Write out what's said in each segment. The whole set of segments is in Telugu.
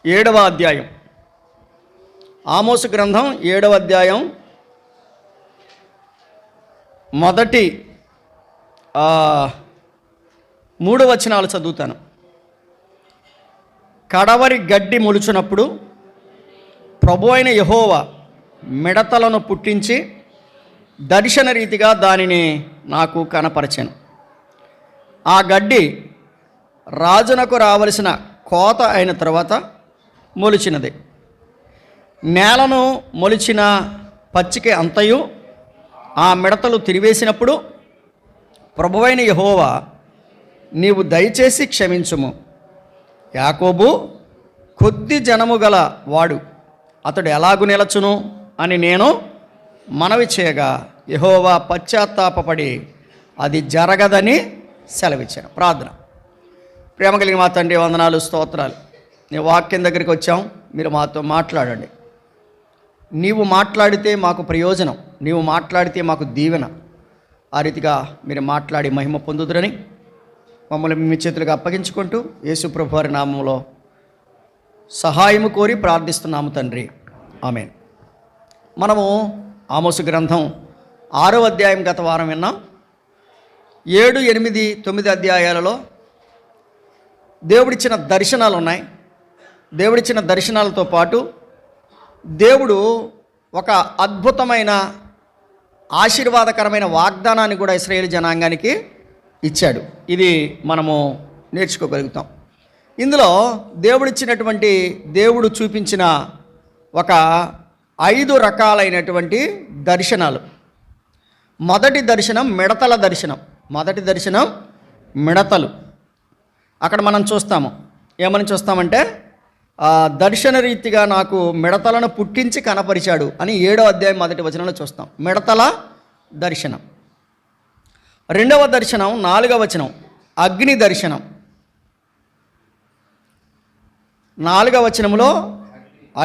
7వ అధ్యాయం, ఆమోసు గ్రంథం 7వ అధ్యాయం మొదటి 3 వచనాలు చదువుతాను. కడవరి గడ్డి మొలుచునప్పుడు ప్రభు అయిన యెహోవా మిడతలను పుట్టించి దర్శన రీతిగా దానిని నాకు కనపరచెను. ఆ గడ్డి రాజునకు రావలసిన కోత అయిన తర్వాత మొలిచినది. నేలను మొలిచిన పచ్చిక అంతయు ఆ మిడతలు తిరివేసినప్పుడు ప్రభువైన యెహోవా, నీవు దయచేసి క్షమించుము, యాకోబు కొద్ది జనము గల వాడు, అతడు ఎలాగు నిలచును అని నేను మనవి చేయగా యెహోవా పశ్చాత్తాపపడి అది జరగదని సెలవిచ్చాను. ప్రార్థన. ప్రేమ కలిగిన మా తండ్రి, వందనాలు, స్తోత్రాలు. నీ వాక్యం దగ్గరికి వచ్చాం, మీరు మాతో మాట్లాడండి. నీవు మాట్లాడితే మాకు ప్రయోజనం, నీవు మాట్లాడితే మాకు దీవెన. ఆ రీతిగా మీరు మాట్లాడి మహిమ పొందుదురని మమ్మల్ని మీ చేతులకు అప్పగించుకుంటూ యేసు ప్రభు వారి నామంలో సహాయము కోరి ప్రార్థిస్తున్నాము తండ్రి, ఆమేన్. మనము ఆమోసు గ్రంథం 6వ అధ్యాయం గత వారం విన్నాం. 7, 8, 9 అధ్యాయాలలో దేవుడిచ్చిన దర్శనాలు ఉన్నాయి. దేవుడిచ్చిన దర్శనాలతో పాటు దేవుడు ఒక అద్భుతమైన ఆశీర్వాదకరమైన వాగ్దానాన్ని కూడా ఇశ్రాయేలు జనాంగానికి ఇచ్చాడు. ఇది మనము నేర్చుకోగలుగుతాం. ఇందులో దేవుడు చూపించిన ఒక 5 రకాలైనటువంటి దర్శనాలు. మొదటి దర్శనం మిడతల దర్శనం. మొదటి దర్శనం మిడతలు. అక్కడ మనం చూస్తాము, ఏమని చూస్తామంటే, దర్శన రీతిగా నాకు మిడతలను పుట్టించి కనపరిచాడు అని 7వ అధ్యాయం 1వ వచనంలో చూస్తాం. మిడతల దర్శనం. 2వ దర్శనం 4వ వచనం అగ్ని దర్శనం. 4వ వచనంలో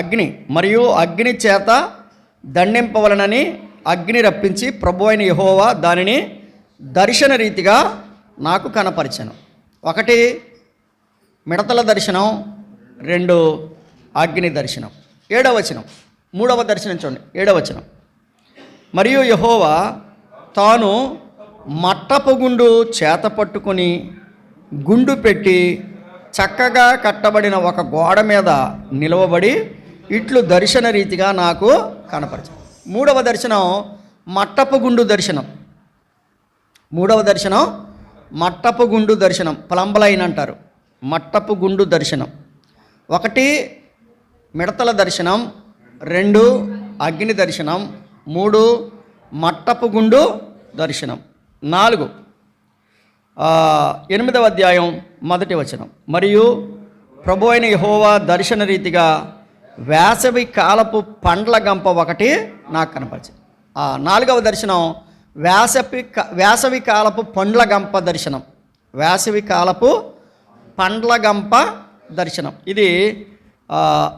అగ్ని మరియు అగ్ని చేత దండింపవలనని అగ్ని రప్పించి ప్రభు అయిన యెహోవా దానిని దర్శన రీతిగా నాకు కనపరిచాను. 1 మిడతల దర్శనం, 2 అగ్ని దర్శనం. 7వ వచనం, 3వ దర్శనం చూడండి. 7వ వచనం, మరియు యెహోవా తాను మట్టపు గుండు చేత పట్టుకొని గుండు పెట్టి చక్కగా కట్టబడిన ఒక గోడ మీద నిలవబడి ఇట్లు దర్శన రీతిగా నాకు కనపరిచాడు. 3వ దర్శనం మట్టపు గుండు దర్శనం. 3వ దర్శనం మట్టపు గుండు దర్శనం, ప్లంబలైన్ అంటారు. మట్టపు గుండు దర్శనం. 1 మిడతల దర్శనం, 2 అగ్ని దర్శనం, 3 మట్టపు గుండు దర్శనం. 4 8వ అధ్యాయం 1వ వచనం, మరియు ప్రభు అయిన యెహోవా దర్శన రీతిగా వేసవి కాలపు పండ్ల గంప ఒకటి నాకు కనపరిచింది. 4వ దర్శనం వేసవి కాలపు పండ్ల గంప దర్శనం. వేసవి కాలపు పండ్ల గంప దర్శనం. ఇది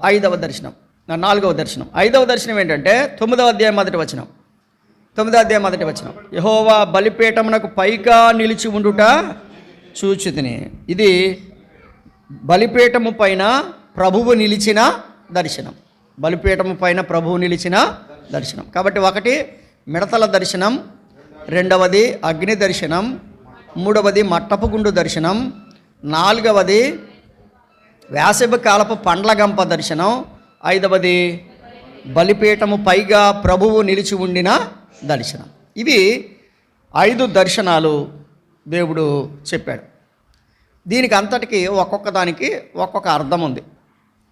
5వ దర్శనం. 4వ దర్శనం. 5వ దర్శనం ఏంటంటే 9వ అధ్యాయం 1వ వచనం. 9వ అధ్యాయం 1వ వచనం, యెహోవా బలిపీఠమునకు పైగా నిలిచి ఉండుట చూచితిని. ఇది బలిపీఠము పైన ప్రభువు నిలిచిన దర్శనం. బలిపీఠము పైన ప్రభువు నిలిచిన దర్శనం. కాబట్టి 1 మిడతల దర్శనం, 2వది అగ్ని దర్శనం, 3వది మట్టపు గుండు దర్శనం, 4వది వేసవి కాలపు పండ్ల గంప దర్శనం, 5వది బలిపీఠము పైగా ప్రభువు నిలిచి ఉండిన దర్శనం. ఇవి 5 దర్శనాలు దేవుడు చెప్పాడు. దీనికి అంతటికి ఒక్కొక్క దానికి ఒక్కొక్క అర్థం ఉంది.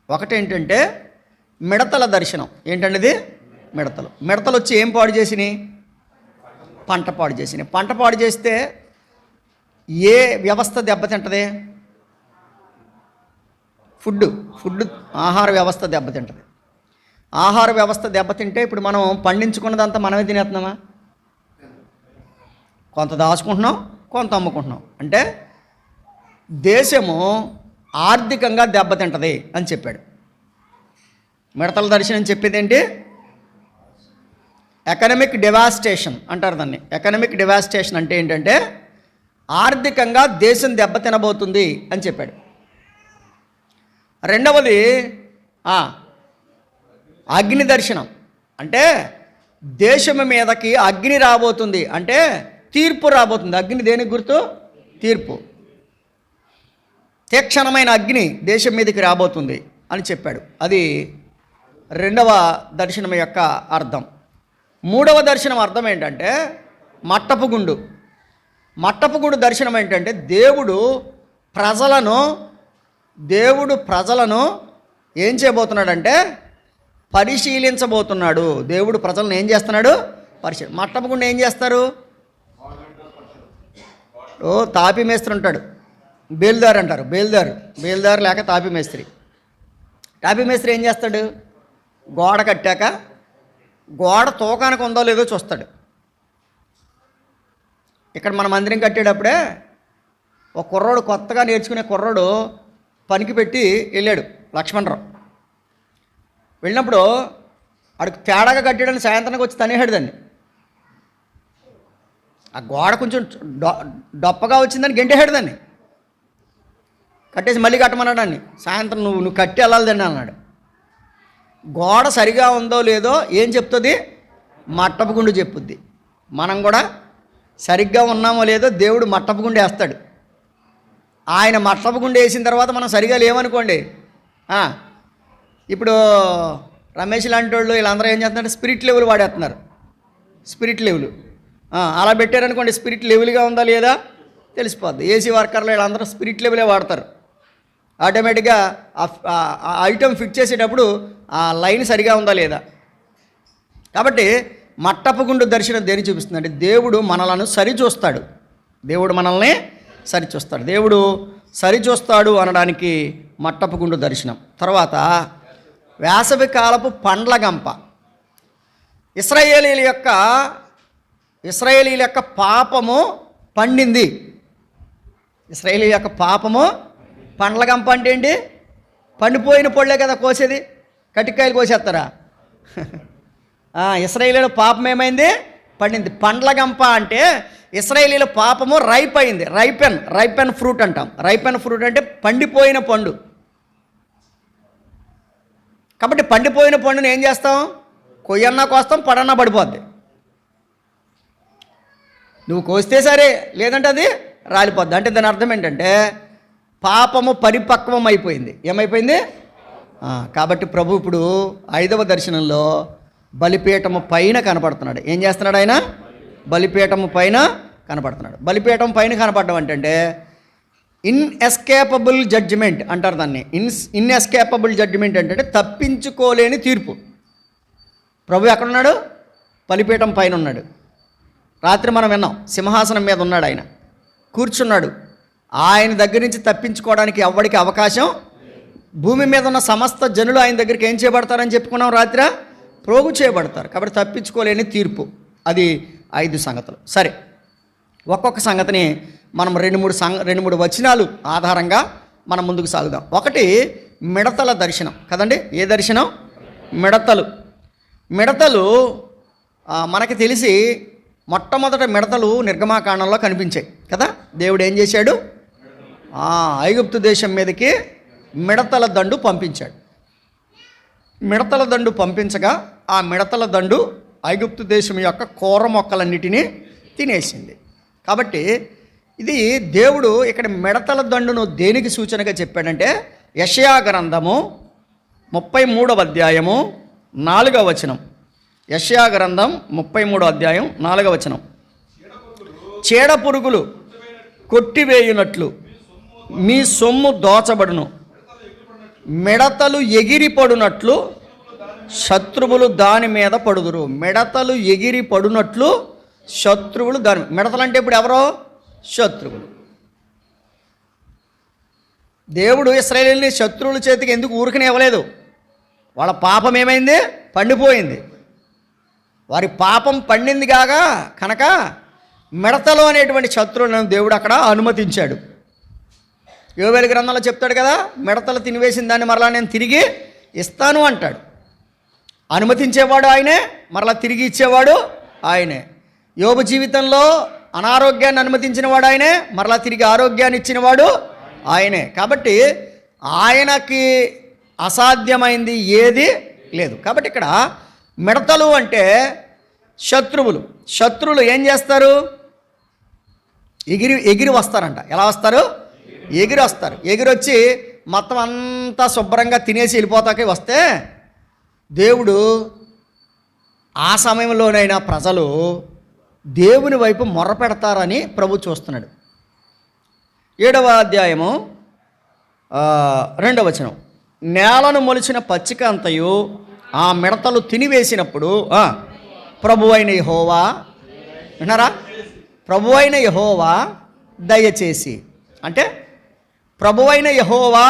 ఒకటి ఏంటంటే మిడతల దర్శనం. ఏంటంటే ఇది మిడతలు వచ్చి ఏం పాడు చేసినాయి? పంట పాడు చేసినాయి. పంట పాడు చేస్తే ఏ వ్యవస్థ దెబ్బతింటుంది? ఫుడ్ ఆహార వ్యవస్థ దెబ్బతింటుంది. ఆహార వ్యవస్థ దెబ్బతింటే ఇప్పుడు మనం పండించుకున్నదంతా మనమే తినేస్తున్నామా? కొంత దాచుకుంటున్నాం, కొంత అమ్ముకుంటున్నాం. అంటే దేశము ఆర్థికంగా దెబ్బతింటుంది అని చెప్పాడు. మిడతల దర్శనం చెప్పేది ఏంటి? ఎకనమిక్ డివాస్టేషన్ అంటారు దాన్ని. ఎకనమిక్ డివాస్టేషన్ అంటే ఏంటంటే ఆర్థికంగా దేశం దెబ్బతినబోతుంది అని చెప్పాడు. రెండవది అగ్ని దర్శనం అంటే దేశం మీదకి అగ్ని రాబోతుంది, అంటే తీర్పు రాబోతుంది. అగ్ని దేనికి గుర్తు? తీర్పు. తీక్షణమైన అగ్ని దేశం మీదకి రాబోతుంది అని చెప్పాడు. అది రెండవ దర్శనం యొక్క అర్థం. మూడవ దర్శనం అర్థం ఏంటంటే మట్టపు గుండు. మట్టపు గుండు దర్శనం ఏంటంటే దేవుడు ప్రజలను ఏం చేయబోతున్నాడంటే పరిశీలించబోతున్నాడు. దేవుడు ప్రజలను ఏం చేస్తున్నాడు? మట్టపు గుండు ఏం చేస్తారు? తాపి మేస్త్రి ఉంటాడు, బేల్దారు అంటారు. బేల్దారు లేక తాపి మేస్త్రి. తాపి మేస్త్రి ఏం చేస్తాడు? గోడ కట్టాక గోడ తూకానికి ఉందో లేదో చూస్తాడు. ఇక్కడ మన మందిరం కట్టేటప్పుడే ఒక కుర్రోడు, కొత్తగా నేర్చుకునే కుర్రోడు పనికి పెట్టి వెళ్ళాడు, లక్ష్మణరావు. వెళ్ళినప్పుడు ఆడికి తేడాగా కట్టాడని సాయంత్రానికి వచ్చి తనేహాడు దాన్ని. ఆ గోడ కొంచెం డొప్పగా వచ్చిందని గెంటేహాడు దాన్ని. కట్టేసి మళ్ళీ కట్టమన్నాడు అన్ని. సాయంత్రం నువ్వు కట్టి వెళ్ళాలిదండి అన్నాడు. గోడ సరిగా ఉందో లేదో ఏం చెప్తుంది? మట్టపు గుండు చెప్పుద్ది. మనం కూడా సరిగ్గా ఉన్నామో లేదో దేవుడు మట్టపు గుండు వేస్తాడు. ఆయన మట్టపు గుండు వేసిన తర్వాత మనం సరిగా లేవనుకోండి, ఇప్పుడు రమేష్ లాంటి వాళ్ళు వీళ్ళందరూ ఏం చేస్తున్నారు? స్పిరిట్ లెవెల్ వాడేస్తున్నారు. స్పిరిట్ లెవెల్ అలా పెట్టారనుకోండి, స్పిరిట్ లెవెల్గా ఉందా లేదా తెలిసిపోద్ది. ఏసీ వర్కర్లు వీళ్ళందరూ స్పిరిట్ లెవెలే వాడతారు. ఆటోమేటిక్గా ఆ ఐటెం ఫిట్ చేసేటప్పుడు ఆ లైన్ సరిగా ఉందా లేదా. కాబట్టి మట్టపు గుండు దర్శనం దేని చూపిస్తుంది అంటే దేవుడు మనలను సరిచూస్తాడు. దేవుడు మనల్ని సరిచూస్తాడు. దేవుడు సరిచూస్తాడు అనడానికి మట్టపు గుండు దర్శనం. తర్వాత వేసవి కాలపు పండ్ల గంప. ఇశ్రాయేలీల యొక్క పాపము పండింది. ఇశ్రాయేలీల యొక్క పాపము పండ్ల గంప అంటే ఏంటి? పండిపోయిన పళ్ళే కదా కోసేది. కటికాయలు కోసేస్తారా? ఇశ్రాయేలీల పాపం ఏమైంది? పండింది. పండ్ల గంప అంటే ఇశ్రాయేలీల పాపము అయింది. రైపెన్ ఫ్రూట్ అంటాం. రైపెన్ ఫ్రూట్ అంటే పండిపోయిన పండు. కాబట్టి పండిపోయిన పండుని ఏం చేస్తాం? కొయ్యన్నా కోస్తాం, పడన్నా పడిపోద్ది. నువ్వు కోస్తే సరే, లేదంటే అది రాలిపోద్ది. అంటే దాని అర్థం ఏంటంటే పాపము పరిపక్వం అయిపోయింది. ఏమైపోయింది? కాబట్టి ప్రభు ఇప్పుడు 5వ దర్శనంలో బలిపీఠము పైన కనపడుతున్నాడు. ఏం చేస్తున్నాడు ఆయన? బలిపీఠము పైన కనపడుతున్నాడు. బలిపీఠం పైన కనపడడం అంటే ఇన్ఎస్కేపబుల్ జడ్జిమెంట్ అంటారు దాన్ని. ఇన్ఎస్కేపబుల్ జడ్జిమెంట్ అంటే తప్పించుకోలేని తీర్పు. ప్రభు ఎక్కడున్నాడు? బలిపీఠం పైన ఉన్నాడు. రాత్రి మనం విన్నాం, సింహాసనం మీద ఉన్నాడు ఆయన, కూర్చున్నాడు. ఆయన దగ్గర నుంచి తప్పించుకోవడానికి ఎవ్వడికి అవకాశం. భూమి మీద ఉన్న సమస్త జనులు ఆయన దగ్గరికి ఏం చేయబడతారని చెప్పుకున్నాం రాత్రి? ప్రోగు చేయబడతారు. కాబట్టి తప్పించుకోలేని తీర్పు. అది 5 సంగతులు. సరే, ఒక్కొక్క సంగతిని మనం 2-3 వచనాలు ఆధారంగా మనం ముందుకు సాగుదాం. ఒకటి మిడతల దర్శనం కదండి. ఏ దర్శనం? మిడతలు మనకి తెలిసి మొట్టమొదట మిడతలు నిర్గమాకాండంలో కనిపించాయి కదా. దేవుడు ఏం చేశాడు? ఐగుప్తు దేశం మీదకి మిడతల దండు పంపించాడు. మిడతల దండు పంపించగా ఆ మిడతల దండు ఐగుప్తు దేశం యొక్క కూర మొక్కలన్నిటినీ తినేసింది. కాబట్టి ఇది దేవుడు ఇక్కడ మిడతల దండును దేనికి సూచనగా చెప్పాడంటే యెషయా గ్రంథము 33వ అధ్యాయము 4వ వచనం. యెషయా గ్రంథం 33వ అధ్యాయం 4వ వచనం. చీడ పురుగులు కొట్టివేయునట్లు మీ సొమ్ము దోచబడును, మిడతలు ఎగిరిపడునట్లు శత్రువులు దాని మీద పడుదురు. మిడతలు ఎగిరి పడునట్లు శత్రువులు దాని. మిడతలు అంటే ఇప్పుడు ఎవరో? శత్రువులు. దేవుడు ఇశ్రాయేలుని శత్రువుల చేతికి ఎందుకు ఊరికనే ఇవ్వలేదు? వాళ్ళ పాపం ఏమైంది? పండిపోయింది. వారి పాపం పండింది కాగా కనుక మిడతలు అనేటువంటి శత్రువులను దేవుడు అక్కడ అనుమతించాడు. యోవేలు గ్రంథంలో చెప్తాడు కదా, మిడతలు తినివేసిన దాన్ని మరలా నేను తిరిగి ఇస్తాను అంటాడు. అనుమతించేవాడు ఆయనే, మరలా తిరిగి ఇచ్చేవాడు ఆయనే. యోబు జీవితంలో అనారోగ్యాన్ని అనుమతించిన వాడు ఆయనే, మరలా తిరిగి ఆరోగ్యాన్ని ఇచ్చినవాడు ఆయనే. కాబట్టి ఆయనకి అసాధ్యమైంది ఏది లేదు. కాబట్టి ఇక్కడ మిడతలు అంటే శత్రువులు ఏం చేస్తారు? ఎగిరి వస్తారంట. ఎలా వస్తారు? ఎగిరి వస్తారు. ఎగిరి వచ్చి మొత్తం అంతా శుభ్రంగా తినేసి వెళ్ళిపోతాకే వస్తే దేవుడు ఆ సమయంలోనైనా ప్రజలు దేవుని వైపు మొర్ర పెడతారని ప్రభు చూస్తున్నాడు. 7వ అధ్యాయము 2వ వచనం. నేలను మొలిచిన పచ్చిక అంతయు ఆ మిడతలు తినివేసినప్పుడు ప్రభు అయిన యెహోవా, విన్నారా? ప్రభు అయిన యెహోవా దయచేసి అంటే ప్రభు అయిన యెహోవా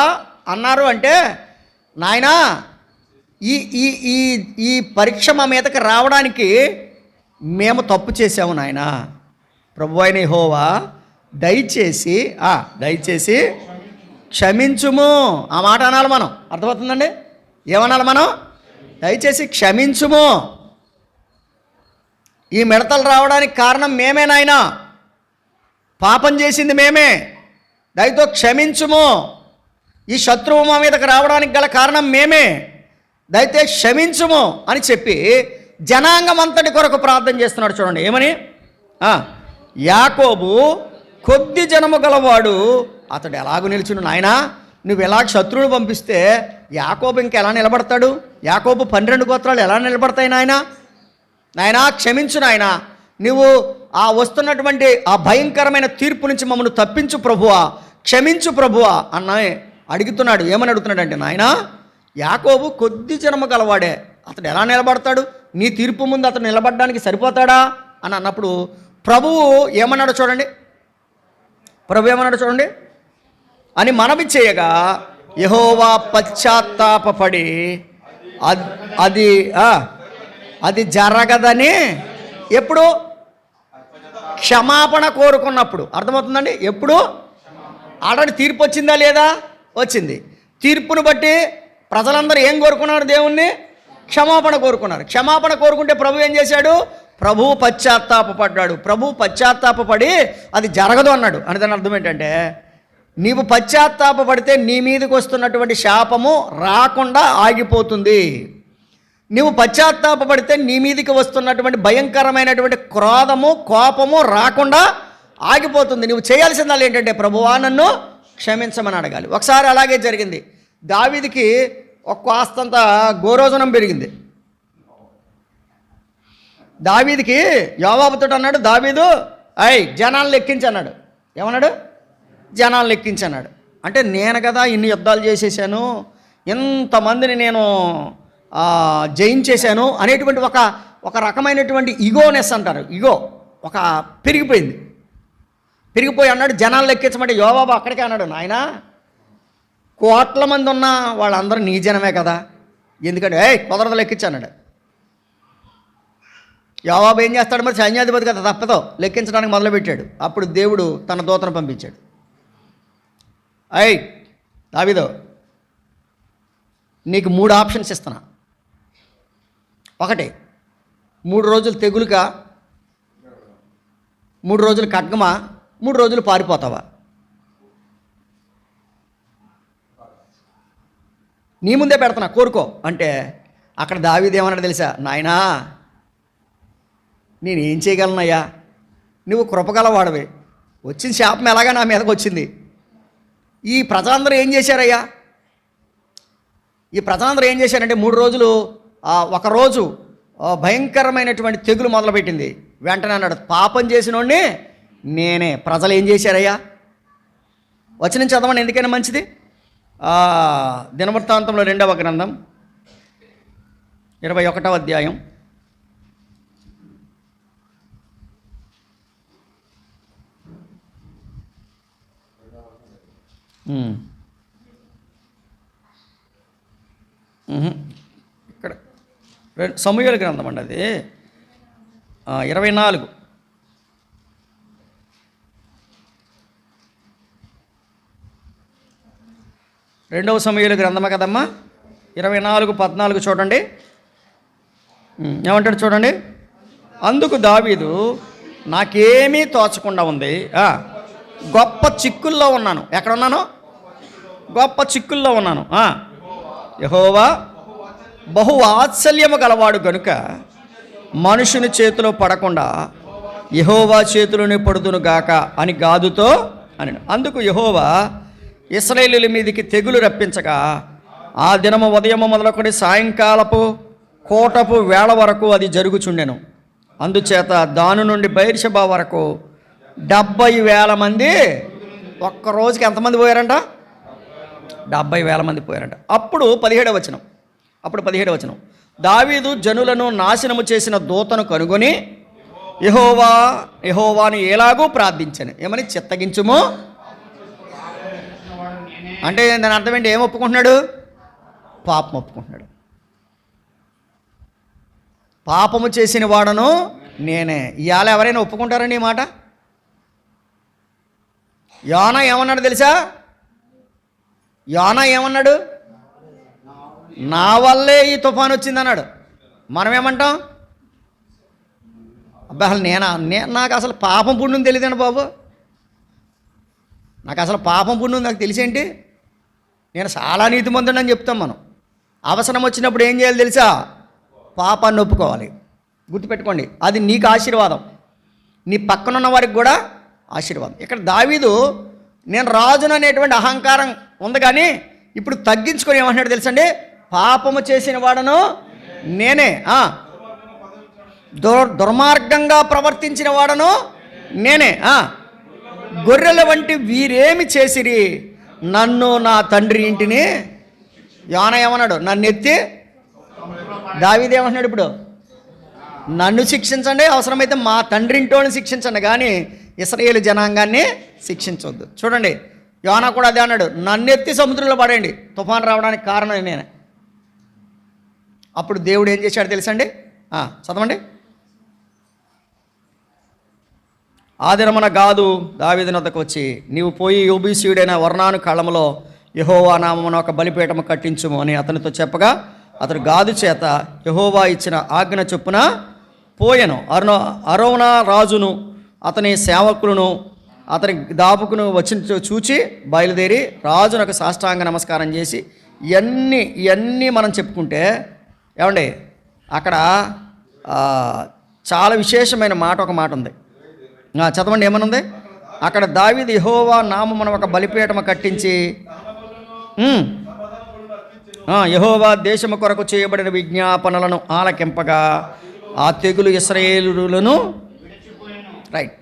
అన్నారు అంటే నాయనా ఈ ఈ ఈ ఈ పరీక్ష మా మీదకి రావడానికి మేము తప్పు చేసాము నాయనా. ప్రభు అయిన యెహోవా దయచేసి క్షమించుము. ఆ మాట అనాలి మనం. అర్థమవుతుందండి? ఏమనాలి మనం? దయచేసి క్షమించుము. ఈ మిడతలు రావడానికి కారణం మేమే నాయనా, పాపం చేసింది మేమే, దయతో క్షమించుము. ఈ శత్రువు మా మీదకి రావడానికి గల కారణం మేమే, దయతే క్షమించుము అని చెప్పి జనాంగం అంతటి కొరకు ప్రార్థన చేస్తున్నాడు. చూడండి ఏమని? యాకోబు కొద్ది జనము గలవాడు, అతడు ఎలాగూ నిలిచును నాయనా. నువ్వు ఎలాగ శత్రువుని పంపిస్తే యాకోబు ఇంకెలా నిలబడతాడు? యాకోబు 12 గోత్రాలు ఎలా నిలబడతాయి నాయనా? క్షమించు నాయనా. నువ్వు ఆ వస్తున్నటువంటి ఆ భయంకరమైన తీర్పు నుంచి మమ్మల్ని తప్పించు ప్రభువా, క్షమించు ప్రభువా అన్న అడుగుతున్నాడు. ఏమని అడుగుతున్నాడు అంటే నాయనా యాకోబు కొద్ది జనము గలవాడే, అతడు ఎలా నిలబడతాడు? నీ తీర్పు ముందు అతడు నిలబడడానికి సరిపోతాడా అని అన్నప్పుడు ప్రభువు ఏమన్నాడు చూడండి. ప్రభు ఏమన్నాడు చూడండి. అని మనవి చేయగా యెహోవా పశ్చాత్తాపపడి అది జరగదని ఎప్పుడు? క్షమాపణ కోరుకున్నప్పుడు. అర్థమవుతుందండి? ఎప్పుడు? ఆల్రెడీ తీర్పు వచ్చిందా లేదా? వచ్చింది. తీర్పును బట్టి ప్రజలందరూ ఏం కోరుకున్నారు? దేవుణ్ణి క్షమాపణ కోరుకున్నారు. క్షమాపణ కోరుకుంటే ప్రభు ఏం చేశాడు? ప్రభువు పశ్చాత్తాపడ్డాడు. ప్రభు పశ్చాత్తాపడి అది జరగదు అన్నాడు. అని దాని అర్థం ఏంటంటే నీవు పశ్చాత్తాపడితే నీ మీదకి వస్తున్నటువంటి శాపము రాకుండా ఆగిపోతుంది. నీవు పశ్చాత్తాపడితే నీ మీదకి వస్తున్నటువంటి భయంకరమైనటువంటి క్రోధము కోపము రాకుండా ఆగిపోతుంది. నువ్వు చేయాల్సిందల్లా ఏంటంటే ప్రభువా నన్ను క్షమించమని అడగాలి. ఒకసారి అలాగే జరిగింది. దావీదుకి ఒక కాస్తంత గోరోజనం పెరిగింది. దావీదుకి యోవాబుతో అన్నాడు, దావీదు జనాలను లెక్కించన్నాడు. ఏమన్నాడు? జనాలను లెక్కించన్నాడు. అంటే నేను కదా ఇన్ని యుద్ధాలు చేసేసాను, ఇంతమందిని నేను జయించేశాను అనేటువంటి ఒక రకమైనటువంటి ఈగోనెస్ అంటారు. ఈగో ఒక పెరిగిపోయి అన్నాడు జనాలు లెక్కించమంటే యోవాబు అక్కడికే అన్నాడు, నాయనా కోట్ల మంది ఉన్న వాళ్ళందరూ నీ జనమే కదా, ఎందుకంటే కుదరదు లెక్కించన్నాడు. యోవాబు ఏం చేస్తాడు మరి? సైన్యాధిపతి కదా, తప్పదో లెక్కించడానికి మొదలుపెట్టాడు. అప్పుడు దేవుడు తన దూతను పంపించాడు. దావీదు నీకు 3 ఆప్షన్స్ ఇస్తున్నా. 1 3 రోజులు తెగులుగా, 3 రోజులు ఖడ్గమా, 3 రోజులు పారిపోతావా? నీ ముందే పెడుతున్నా, కోరుకో అంటే అక్కడ దావీదు ఏమన్నాడు తెలుసా? నాయనా నేనేం చేయగలనయ్యా, నువ్వు కృపగలవాడవే, వచ్చిన శాపం ఎలాగా నా మీదకి వచ్చింది. ఈ ప్రజలందరూ ఏం చేశారయ్యా? ఈ ప్రజలందరూ ఏం చేశారంటే 3 రోజులు ఒకరోజు భయంకరమైనటువంటి తెగులు మొదలుపెట్టింది. వెంటనే అన్నాడు పాపం చేసినోడిని నేనే. ప్రజలు ఏం చేశారయ్యా? వచనం చదవండి, ఎందుకైనా మంచిది. దినవృత్తాంతంలో 2వ గ్రంథం 21వ అధ్యాయం 24 సమూయేలు గ్రంథం అండి, అది 24 2వ సమూయేలు గ్రంథమే కదమ్మా. 24:14 చూడండి ఏమంటాడు చూడండి. అందుకు దావీదు నాకేమీ తోచకుండా ఉంది, గొప్ప చిక్కుల్లో ఉన్నాను. ఎక్కడ ఉన్నాను? గొప్ప చిక్కుల్లో ఉన్నాను. యెహోవా బహు వాత్సల్యము గలవాడు గనుక మనుషుని చేతిలో పడకుండా యెహోవా చేతిలోనే పడుదును గాక అని గాదుతో అని. అందుకు యెహోవా ఇశ్రాయేలీయుల మీదికి తెగులు రప్పించగా ఆ దినము ఉదయము మొదలుకొని సాయంకాలపు కోటపు వేళ వరకు అది జరుగుచుండెను. అందుచేత దాని నుండి బెయేర్షెబా వరకు 70,000 మంది ఒక్క రోజుకి ఎంతమంది పోయారంట? 70,000 మంది పోయారంట. అప్పుడు 17వ వచనం, దావీదు జనులను నాశనము చేసిన దూతను కనుగొని యెహోవాను ఎలాగూ ప్రార్థించాను. ఏమని? చిత్తగించుము. అంటే దాని అర్థం ఏంటి? ఏం ఒప్పుకుంటున్నాడు? పాపం ఒప్పుకుంటున్నాడు. పాపము చేసిన వాడను నేనే. ఇవాళ ఎవరైనా ఒప్పుకుంటారండి ఈ మాట? యోనా ఏమన్నాడు తెలుసా? యోనా ఏమన్నాడు? నా వల్లే ఈ తుఫాను వచ్చింది అన్నాడు. మనం ఏమంటాం? అబ్బా అసలు నాకు అసలు పాపం పుణ్యం తెలియదండి బాబు. నాకు అసలు పాపం పుణ్యం నాకు తెలిసేంటి? నేను చాలా నీతిమంతుడు అని చెప్తాం మనం. అవసరం వచ్చినప్పుడు ఏం చేయాలి తెలుసా? పాపాన్ని ఒప్పుకోవాలి. గుర్తుపెట్టుకోండి, అది నీకు ఆశీర్వాదం, నీ పక్కనున్న వారికి కూడా ఆశీర్వాదం. ఇక్కడ దావీదు నేను రాజును అనేటువంటి అహంకారం ఉంది, కానీ ఇప్పుడు తగ్గించుకొని ఏమంటున్నాడు తెలుసండి? పాపము చేసిన వాడను నేనే, దుర్మార్గంగా ప్రవర్తించిన వాడను నేనే, గొర్రెల వంటి వీరేమి చేసిరి, నన్ను నా తండ్రి ఇంటిని. యోనా ఏమన్నాడు? నన్ను ఎత్తి. దావీదు ఏమంటున్నాడు ఇప్పుడు? నన్ను శిక్షించండి, అవసరమైతే మా తండ్రి ఇంటోని శిక్షించండి, కానీ ఇశ్రాయేలు జనాంగాన్ని శిక్షించవద్దు. చూడండి, యోనా కూడా అదే అన్నాడు, నన్ను ఎత్తి సముద్రంలో పడేయండి, తుఫాను రావడానికి కారణం నేనే. అప్పుడు దేవుడు ఏం చేశాడు తెలుసండి? చదవండి. ఆ దినమున గాదు దావీదు వద్దకు వచ్చి, నీవు పోయి యెబూసీయుడైన ఒర్నాను కళ్ళములో యెహోవా నామమున ఒక బలిపీఠము కట్టించుము అని అతనితో చెప్పగా అతడు గాదు చేత యెహోవా ఇచ్చిన ఆజ్ఞ చొప్పున పోయెను. అరోనా రాజును అతని సేవకులను అతని దాపుకును వచ్చి చూచి బయలుదేరి రాజునకు సాష్టాంగ నమస్కారం చేసి, ఇవన్నీ మనం చెప్పుకుంటే ఏమండి అక్కడ చాలా విశేషమైన ఒక మాట ఉంది. చదవండి, ఏమనుంది అక్కడ? దావీదు యెహోవా నామమున ఒక బలిపీఠము కట్టించి యెహోవా దేశము కొరకు చేయబడిన విజ్ఞాపనలను ఆలకింపగా ఆ తెగులు ఇశ్రాయేలులను. రైట్.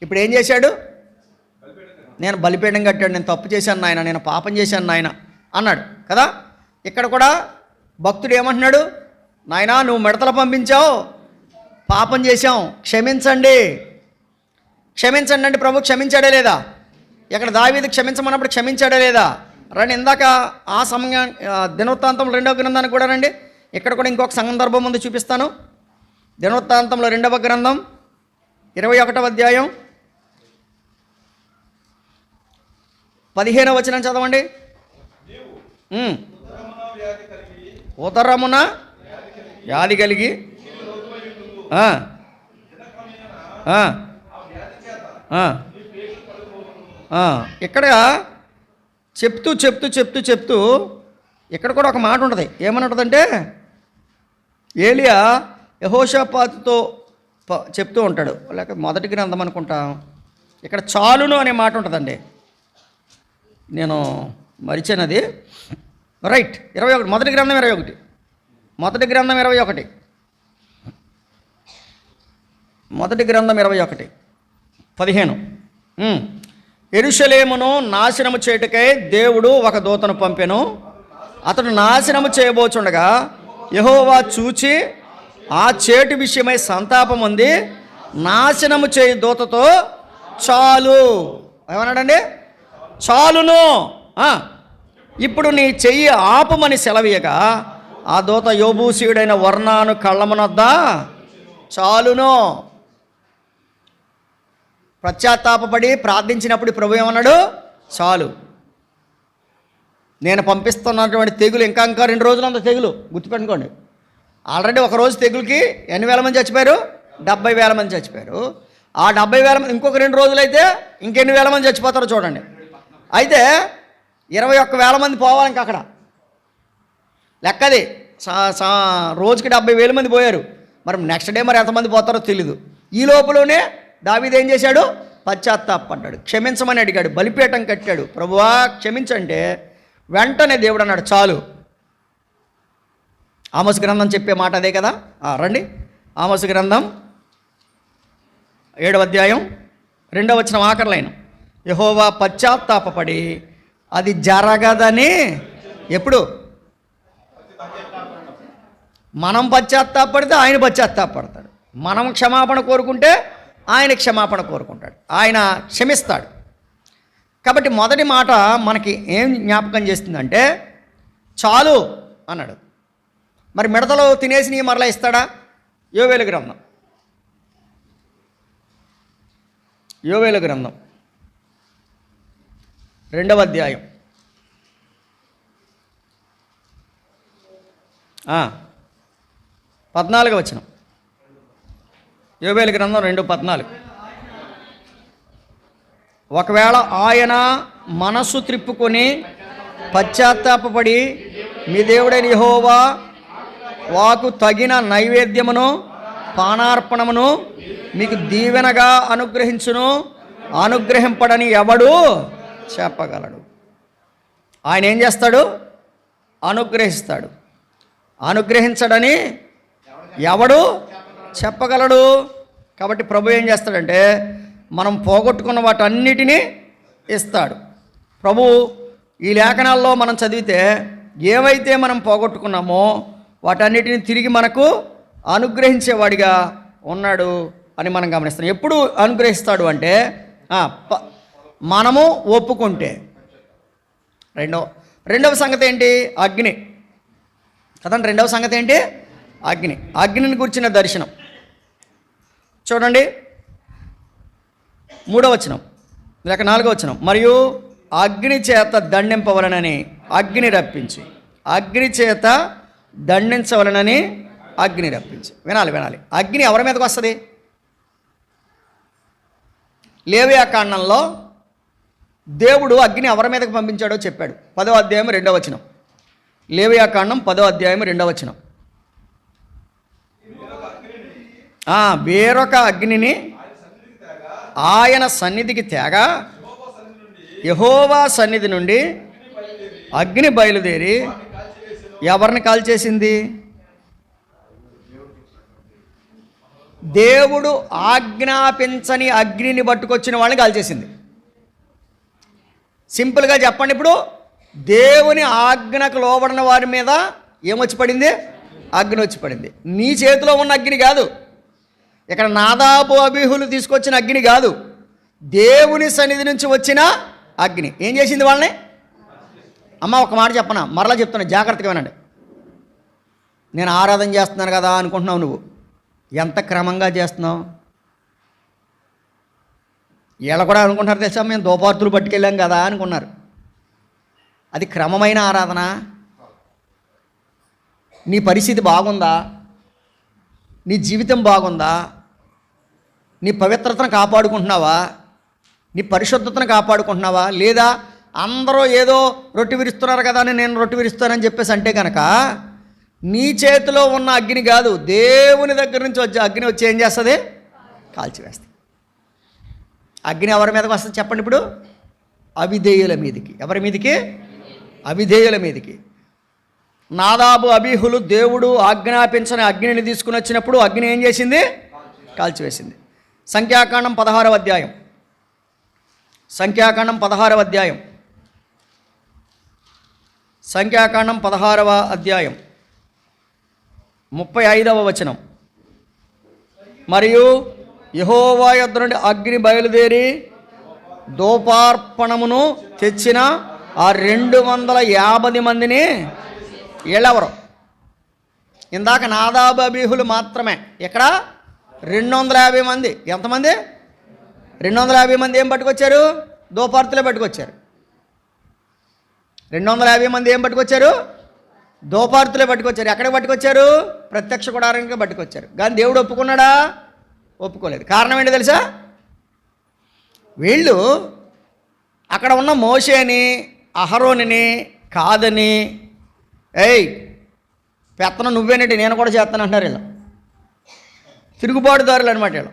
ఇప్పుడు ఏం చేశాడు? నేను బలిపీఠం కట్టాడు, నేను తప్పు చేశాను నాయన, నేను పాపం చేశాను నాయన అన్నాడు కదా. ఇక్కడ కూడా భక్తుడు ఏమంటున్నాడు? నాయనా నువ్వు మిడతలు పంపించావు, పాపం చేశాం, క్షమించండి అంటే ప్రభు క్షమించాడే లేదా? ఇక్కడ దావీదు క్షమించమన్నప్పుడు క్షమించాడే లేదా? రండి, ఇందాక ఆ సమయం దినవృత్తాంతంలో 2వ గ్రంథానికి కూడా రండి. ఇక్కడ కూడా ఇంకొక సందర్భం ముందు చూపిస్తాను. దినవృత్తాంతంలో 2వ గ్రంథం 21వ అధ్యాయం 15వ వచనం చదవండి. ఉదరమున వ్యాధి కలిగి ఇక్కడ చెప్తూ ఇక్కడ కూడా ఒక మాట ఉంటుంది. ఏమని ఉంటుందంటే, ఏలియా యెహోషాపాతుతో చెప్తూ ఉంటాడు, లేక మొదటి గ్రంథం అనుకుంటాం. ఇక్కడ చాలును అనే మాట ఉంటుందండి, నేను మరిచానది. రైట్, 21 మొదటి గ్రంథం 21 మొదటి గ్రంథం 15. యెరూషలేమును నాశనము చేయుటకై దేవుడు ఒక దూతను పంపెను. అతడు నాశనము చేయబోచుండగా యెహోవా చూచి ఆ చేటు విషయమై సంతాపం ఉంది, నాశనము చేయి దూతతో చాలు. ఏమన్నాడండి? చాలును, ఇప్పుడు నీ చెయ్యి ఆపుమని సెలవీయగా ఆ దూత యెబూసీయుడైన ఒర్నాను కళ్ళమునొద్ద చాలును. పశ్చాత్తాపపడి ప్రార్థించినప్పుడు ప్రభు ఏమన్నాడు? చాలు, నేను పంపిస్తున్నటువంటి తెగులు ఇంకా 2 రోజులు అంత తెగులు. గుర్తుపెట్టుకోండి, ఆల్రెడీ ఒక రోజు తెగులుకి ఎన్ని వేల మంది చచ్చిపోయారు? 70,000 మంది చచ్చిపోయారు. ఆ 70,000 మంది ఇంకొక 2 రోజులు అయితే ఇంకెన్ని వేల మంది చచ్చిపోతారో చూడండి. అయితే 21,000 మంది పోవాలి ఇంకా అక్కడ. లెక్కది. రోజుకి 70,000 మంది పోయారు. మరి నెక్స్ట్ డే మరి ఎంతమంది పోతారో తెలీదు. ఈ లోపలనే దావీదు ఏం చేశాడు? పశ్చాత్తాపడ్డాడు, క్షమించమని అడిగాడు, బలిపీఠం కట్టాడు. ప్రభువా క్షమించంటే వెంటనే దేవుడు అన్నాడు చాలు. ఆమోసు గ్రంథం చెప్పే మాట అదే కదా. రండి, ఆమోసు గ్రంథం 7వ అధ్యాయం 2వ వచనం ఆఖరి లైన్. యెహోవా పశ్చాత్తాపపడి అది జరగదని. ఎప్పుడు? మనం పశ్చాత్తాపడితే ఆయన పశ్చాత్తాపడతాడు. మనం క్షమాపణ కోరుకుంటే ఆయన క్షమాపణ కోరుకుంటాడు, ఆయన క్షమిస్తాడు. కాబట్టి మొదటి మాట మనకి ఏం జ్ఞాపకం చేస్తుందంటే చాలు అన్నాడు. మరి మిడతలు తినేసి నీ మరలా ఇస్తాడా? యోవేలు గ్రంథం 2వ అధ్యాయం 14వ వచనం. యోవేలు గ్రంథం 2:14. ఒకవేళ ఆయన మనస్సు త్రిప్పుకొని పశ్చాత్తాపపడి మీ దేవుడైన యెహోవా వాకు తగిన నైవేద్యమును పానార్పణమును మీకు దీవెనగా అనుగ్రహించును, అనుగ్రహింపడని ఎవడు చెప్పగలడు? ఆయన ఏం చేస్తాడు? అనుగ్రహిస్తాడు. అనుగ్రహించడని ఎవడు చెప్పగలడు? కాబట్టి ప్రభు ఏం చేస్తాడంటే మనం పోగొట్టుకున్న వాటన్నిటినీ ఇస్తాడు. ప్రభు ఈ లేఖనాల్లో మనం చదివితే ఏవైతే మనం పోగొట్టుకున్నామో వాటన్నిటిని తిరిగి మనకు అనుగ్రహించేవాడిగా ఉన్నాడు అని మనం గమనిస్తాం. ఎప్పుడు అనుగ్రహిస్తాడు అంటే మనము ఒప్పుకుంటే. రెండవ సంగతి ఏంటి? అగ్ని కదండి. రెండవ సంగతి ఏంటి? అగ్ని. అగ్నిని గురించిన దర్శనం చూడండి. 3వ వచనం లేక 4వ వచనం. మరియు అగ్ని చేత దండింపవలనని అగ్ని రప్పించి, అగ్ని చేత దండించవలనని అగ్ని రప్పించి. వినాలి. అగ్ని ఎవరి మీదకి వస్తుంది? లేవియా కాండంలో దేవుడు అగ్ని ఎవరి మీదకి పంపించాడో చెప్పాడు. 10వ అధ్యాయం 2వ వచనం. లేవియా కాండం 10వ అధ్యాయం 2వ వచనం. వేరొక అగ్నిని ఆయన సన్నిధికి తేగా యెహోవా సన్నిధి నుండి అగ్ని బయలుదేరి ఎవరిని కాల్చేసింది? దేవుడు ఆజ్ఞాపించని అగ్నిని పట్టుకొచ్చిన వాళ్ళని కాల్చేసింది. సింపుల్గా చెప్పండి, ఇప్పుడు దేవుని ఆజ్ఞకు లోబడిన వారి మీద ఏమొచ్చి పడింది? అగ్ని వచ్చి పడింది. నీ చేతిలో ఉన్న అగ్ని కాదు, ఇక్కడ నాదాబు అబీహులు తీసుకొచ్చిన అగ్ని కాదు, దేవుని సన్నిధి నుంచి వచ్చిన అగ్ని ఏం చేసింది వాళ్ళని? అమ్మ ఒక మాట చెప్పనా, మరలా చెప్తున్నా, జాగ్రత్తగా వినండి. నేను ఆరాధన చేస్తున్నాను కదా అనుకుంటున్నావు. నువ్వు ఎంత క్రమంగా చేస్తున్నావు? వీళ్ళ కూడా అనుకుంటున్నారు తెలుసా, మేము దోపార్తులు పట్టుకెళ్ళాం కదా అనుకున్నారు. అది క్రమమైన ఆరాధన? నీ పరిస్థితి బాగుందా? నీ జీవితం బాగుందా? నీ పవిత్రతను కాపాడుకుంటున్నావా? నీ పరిశుద్ధతను కాపాడుకుంటున్నావా? లేదా అందరూ ఏదో రొట్టె విరుస్తున్నారు కదా అని నేను రొట్టె విరుస్తానని చెప్పేసి అంటే కనుక నీ చేతిలో ఉన్న అగ్ని కాదు, దేవుని దగ్గర నుంచి వచ్చే అగ్ని వచ్చి ఏం చేస్తుంది? కాల్చివేస్తుంది. అగ్ని ఎవరి మీదకి వస్తుంది చెప్పండి ఇప్పుడు? అవిధేయుల మీదికి. ఎవరి మీదికి? అవిధేయుల మీదికి. నాదాబు అబీహులు దేవుడు ఆజ్ఞాపించని అగ్నిని తీసుకుని వచ్చినప్పుడు అగ్ని ఏం చేసింది? కాల్చివేసింది. సంఖ్యాకాండం 16వ అధ్యాయం. సంఖ్యాకాండం 16వ అధ్యాయం. సంఖ్యాకాండం 16వ అధ్యాయం 35వ వచనం. మరియు యెహోవా యొద్ద నుండి అగ్ని బయలుదేరి ధూపార్పణమును తెచ్చిన ఆ 250 మందిని, వీళ్ళెవరు? ఇందాక నాదాబు అబీహులు మాత్రమే, ఇక్కడ 250 మంది. ఎంతమంది? 250 మంది ఏం పట్టుకొచ్చారు? ధూపార్తులే పట్టుకొచ్చారు. 250 మంది ఏం పట్టుకొచ్చారు? ధూపార్తులే పట్టుకొచ్చారు. ఎక్కడికి పట్టుకొచ్చారు? ప్రత్యక్ష గుడారానికి పట్టుకొచ్చారు. కానీ దేవుడు ఒప్పుకున్నాడా? ఒప్పుకోలేదు. కారణం ఏంటి తెలుసా? వీళ్ళు అక్కడ ఉన్న మోషేని అహరోనిని కాదని, పెత్తనం నువ్వేనండి, నేను కూడా చేస్తాను అంటారు వీళ్ళు. తిరుగుబాటుదారులు అనమాట వీళ్ళు.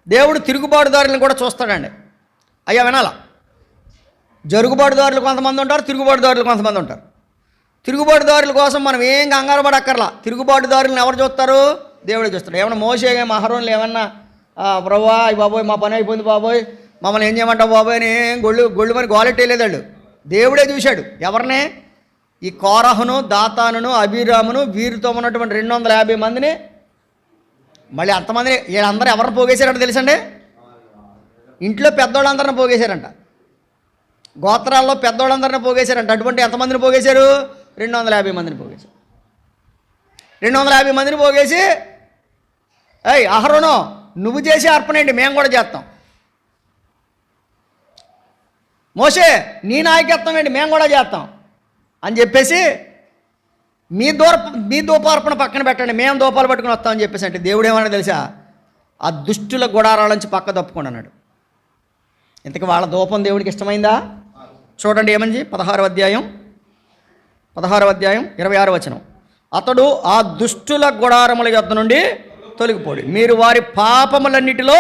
దేవుడు తిరుగుబాటుదారులను కూడా చూస్తాడండి. అయ్యా వినాలా, జరుగుబాటుదారులు కొంతమంది ఉంటారు, తిరుగుబాటుదారులు కొంతమంది ఉంటారు. తిరుగుబాటుదారుల కోసం మనం ఏం కంగారు పడక్కర్లా. తిరుగుబాటుదారులను ఎవరు చూస్తారు? దేవుడే చూస్తాడు. ఏమన్నా మోసే మహరోన్లు ఏమన్నా ప్రభువా బాబోయ్ మా పని అయిపోయింది బాబోయ్ మమ్మల్ని ఏం చేయమంటావు బాబోయ్ అని ఏం గొళ్ళు మరి గోలెట్టేయలేదు వాళ్ళు. దేవుడే చూశాడు ఎవరినే? ఈ కోరహును, దాతానును, అబీరామును, వీరితో ఉన్నటువంటి 250 మందిని. మళ్ళీ అంతమందిని వీళ్ళందరూ ఎవరిని పోగేశారంట తెలుసండి? ఇంట్లో పెద్దోళ్ళందరిని పోగేశారంట, గోత్రాల్లో పెద్దోళ్ళందరిని పోగేశారంట. అటువంటి ఎంతమందిని పోగేశారు? 250 మందిని పోగేశారు. 250 మందిని పోగేసి, ఏయ్ అహరోను నువ్వు చేసే అర్పణ ఏంటి, మేము కూడా చేస్తాం. మోషే నీ నాయకత్వం ఏంటి, మేము కూడా చేస్తాం అని చెప్పేసి మీ ధూపార్పణ పక్కన పెట్టండి, మేము ధూపాలు పట్టుకుని వస్తామని చెప్పేసి. అంటే దేవుడు ఏమన్నా తెలుసా? ఆ దుష్టుల గుడారాల నుంచి పక్క తప్పుకోండి అన్నాడు. ఇంతకు వాళ్ళ ధూపం దేవుడికి ఇష్టమైందా? చూడండి ఏమని 16వ అధ్యాయం 26వ వచనం. అతడు ఆ దుష్టుల గుడారముల యొద్ద నుండి తొలగిపోడు, మీరు వారి పాపములన్నిటిలో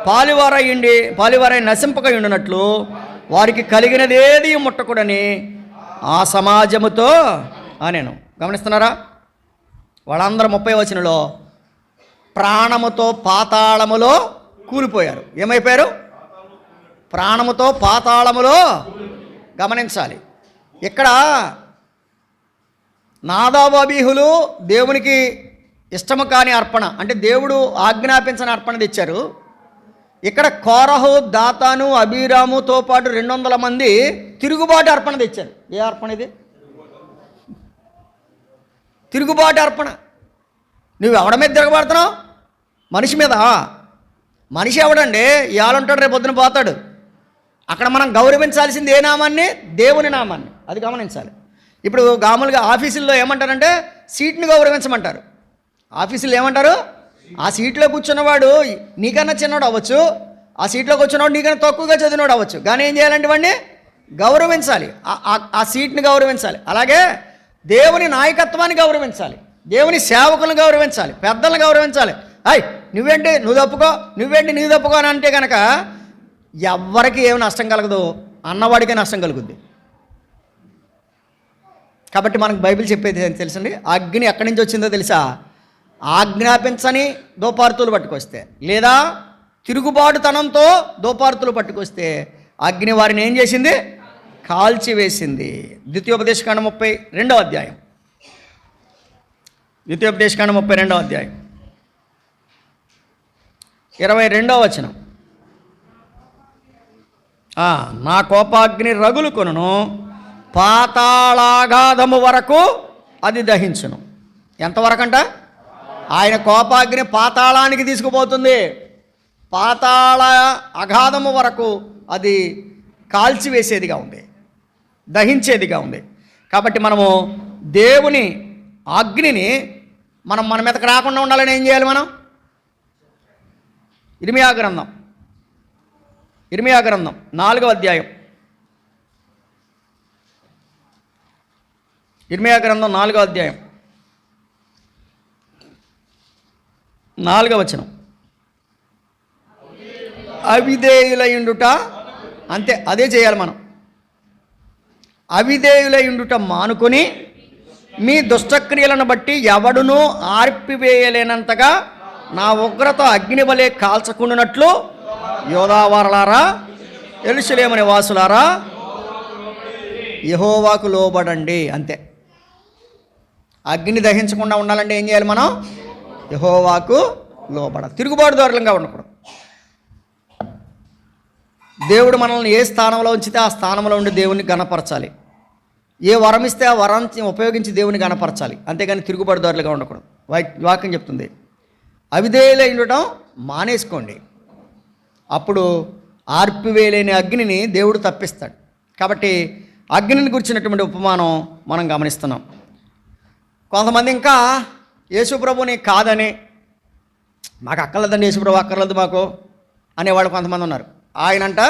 పాలివారై నశింపక ఉండినట్లు వారికి కలిగినదేది ముట్టకూడని ఆ సమాజముతో నేను. గమనిస్తున్నారా? వాళ్ళందరూ 30వ వచనంలో ప్రాణముతో పాతాళములో కూలిపోయారు. ఏమైపోయారు? ప్రాణముతో పాతాళములో. గమనించాలి, ఇక్కడ నాదాబు అబీహులు దేవునికి ఇష్టము కాని అర్పణ, అంటే దేవుడు ఆజ్ఞాపించని అర్పణ తెచ్చారు. ఇక్కడ కోరహు, దాతాను, అబీరాముతో పాటు 200 మంది తిరుగుబాటు అర్పణ తెచ్చారు. ఏ అర్పణ ఇది? తిరుగుబాటు అర్పణ. నువ్వు ఎవడ మీద తిరగబడుతున్నావు? మనిషి మీద. మనిషి ఎవడండి? ఇవాళ ఉంటాడు, రేపు పొద్దున పోతాడు. అక్కడ మనం గౌరవించాల్సింది ఏ నామాన్ని? దేవుని నామాన్ని. అది గమనించాలి. ఇప్పుడు మామూలుగా ఆఫీసుల్లో ఏమంటారంటే సీట్ని గౌరవించమంటారు. ఆఫీసులో ఏమంటారు? ఆ సీట్లో కూర్చున్నవాడు నీకన్నా చిన్నవాడు అవ్వచ్చు, ఆ సీట్లో కూర్చున్నవాడు నీకన్నా తక్కువగా చదివినవాడు అవ్వచ్చు, కానీ ఏం చేయాలంటే వాడిని గౌరవించాలి, ఆ సీట్ని గౌరవించాలి. అలాగే దేవుని నాయకత్వాన్ని గౌరవించాలి, దేవుని సేవకులను గౌరవించాలి, పెద్దలను గౌరవించాలి. అయ్ నువ్వేంటి నువ్వు తప్పుకో, నువ్వేంటి నీవు తప్పుకో అని అంటే కనుక ఎవ్వరికి ఏమి నష్టం కలగదు, అన్నవాడికే నష్టం కలుగుద్ది. కాబట్టి మనకు బైబిల్ చెప్పేది తెలుసండి, అగ్ని ఎక్కడి నుంచి వచ్చిందో తెలుసా? ఆజ్ఞాపించని దోపార్తులు పట్టుకొస్తే, లేదా తిరుగుబాటుతనంతో దోపార్తులు పట్టుకొస్తే అగ్ని వారిని ఏం చేసింది? కాల్చివేసింది. ద్వితీయోపదేశకాండం 32వ అధ్యాయం. ద్వితీయోపదేశకాండం 32వ అధ్యాయం 22వ వచనం. నా కోపాగ్ని రగులు కొనును, పాతాళాగాధము వరకు అది దహించును. ఎంతవరకు అంట? ఆయన కోపాగ్ని పాతాళానికి తీసుకుపోతుంది, పాతాళ అగాధము వరకు అది కాల్చివేసేదిగా ఉంది, దహించేదిగా ఉంది. కాబట్టి మనము దేవుని అగ్నిని మన మీదకి రాకుండా ఉండాలని ఏం చేయాలి? మనం ఇర్మియా గ్రంథం 4వ అధ్యాయం. ఇర్మియా గ్రంథం 4వ అధ్యాయం 4వ వచనం. అవిధేయులయుండుట, అంతే, అదే చేయాలి మనం. అవిధేయులయుండుట మానుకొని మీ దుష్టక్రియలను బట్టి ఎవడునూ ఆర్పివేయలేనంతగా నా ఉగ్రత అగ్ని వలె కాల్చకుండానట్లు యోధావారలారా, యెరూషలేము నివాసులారా, యెహోవాకు లోబడండి. అంతే. అగ్ని దహించకుండా ఉండాలంటే ఏం చేయాలి? మనం యెహోవాకు లోబడాలి, తిరుగుబాటుదారులంగా ఉండకూడదు. దేవుడు మనల్ని ఏ స్థానంలో ఉంచితే ఆ స్థానంలో ఉండి దేవుని గణపరచాలి, ఏ వరం ఇస్తే ఆ వరాన్ని ఉపయోగించి దేవుని గణపరచాలి, అంతేగాని తిరుగుబాటుదారులుగా ఉండకూడదు. వాక్యం చెప్తుంది, అవిధేయులై ఉండటం మానేసుకోండి, అప్పుడు ఆర్పివేయలేని అగ్నిని దేవుడు తప్పిస్తాడు. కాబట్టి అగ్నిని గురించినటువంటి ఉపమానం మనం గమనిస్తున్నాం. కొంతమంది ఇంకా యేసుప్రభుని కాదని, మాకు అక్కర్లేదండి యేసుప్రభు, అక్కర్లేదు మాకు అనేవాళ్ళు కొంతమంది ఉన్నారు. ఆయనంట